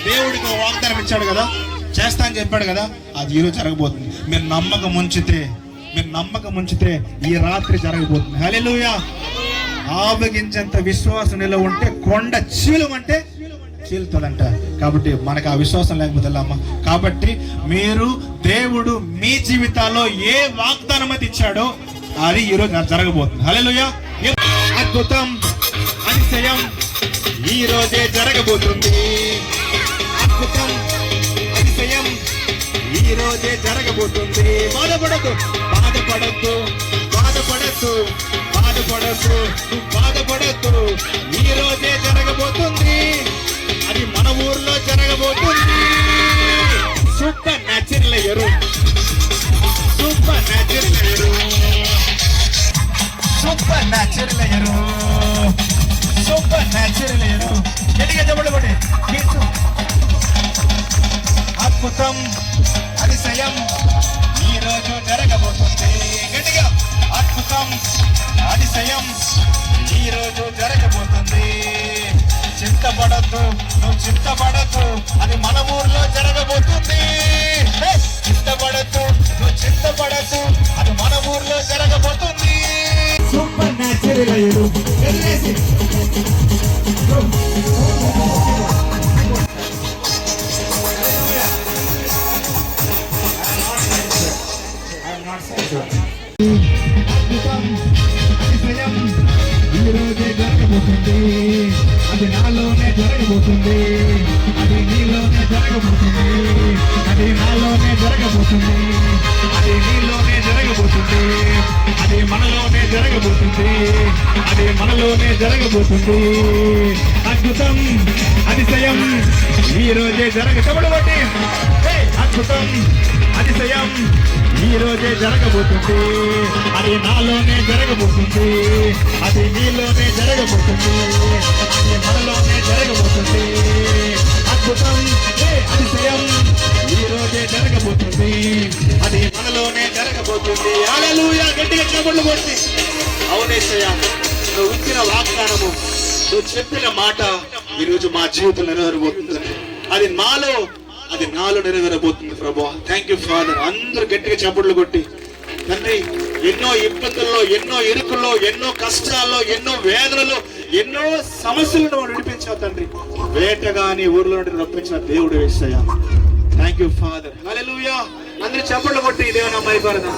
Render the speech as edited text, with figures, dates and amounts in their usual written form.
దేవుడికి వాగ్దానం ఇచ్చాడు కదా, చేస్తా అని చెప్పాడు కదా, అది ఈరోజు జరగబోతుంది. మీరు నమ్మకం ఉంచితే ఈ రాత్రి జరగబోతుంది. హల్లెలూయా. ఆవగించేంత విశ్వాసం నిలవ ఉంటే కొండ చీలమంటే చీలుతుందంట. కాబట్టి మనకు ఆ విశ్వాసం లేకపోతే అమ్మ. కాబట్టి మీరు దేవుడు మీ జీవితాల్లో ఏ వాగ్దానం అయితే ఇచ్చాడో అది ఈరోజు జరగబోతుంది. హల్లెలూయా. అద్భుతం, అతిశయం ఈ రోజే జరగబోతుంది. అద్భుతం, అతిశయం ఈ రోజే జరగబోతుంది. బాధపడద్దు, ఈ రోజే జరగబోతుంది. అది మన ఊర్లో జరగబోతుంది. సూపర్ న్యాచురల్ ఎరు, సూపర్ న్యాచురల్ ఎరు, సూపర్ న్యాచురల్ ఎరు, సూపర్ న్యాచురల్ ఎరు. గట్టిగా చెప్పండి. అద్భుతం, అతిశయం ఈ రోజు జరగబోతుంది. గట్టిగా అద్భుతం, అతిశయం ఈ రోజు జరగబోతుంది. చింతపడద్దు, నువ్వు చింతపడద్దు, అది మన ఊర్లో జరగబోతుంది. చింతపడద్దు, నువ్వు చింతపడద్దు, అది మన ఊర్లో జరగబోతుంది. సూపర్ న్యాచురల్ అయ్యాడు. ఈరోజే జరగబోతుంది. అది నాలోనే జరగబోతుంది. అది నీలోనే జరగబోతుంది. అది నాలోనే జరగబోతుంది. అది నీలోనే జరగబోతుంది. అది మనలోనే జరగబోతుంది. అది మనలోనే జరగబోతుంది. అద్భుతం, అతిశయం ఈ రోజే జరగబోతుంది. అద్భుతం, అతిశయం ఈ రోజే జరగబోతుంది. అది నాలోనే జరగబోతుంది. అది నీలోనే జరగబోతుంది. అది మనలోనే జరగబోతుంది. అద్భుతం, అతిశయం ఈ రోజే జరగబోతుంది. అది మనలోనే జరగబోతుంది. హల్లెలూయా. గట్టిగా చప్పట్లు కొట్టి. అవునేసయ్యా, నువ్వు ఇచ్చిన వాగ్దానము, నువ్వు చెప్పిన మాట ఈరోజు మా జీవితంలో నెరవేరబోతుంది. అది నాలో నెరవేరబోతుంది ప్రభువా. Thank you father. అందరూ గట్టిగా చప్పట్లు కొట్టి. తండ్రి, ఎన్నో ఇబ్బందుల్లో, ఎన్నో ఇరుకుల్లో, ఎన్నో కష్టాల్లో, ఎన్నో వేదనలో, ఎన్నో సమస్యలను విడిపించావు తండ్రి. వేటగాని ఊర్లో నుండి రప్పించిన దేవుడు Yesayya. Thank you father. Hallelujah. అందరూ చప్పట్లు కొట్టి దేవుని మహిమ పరదాం.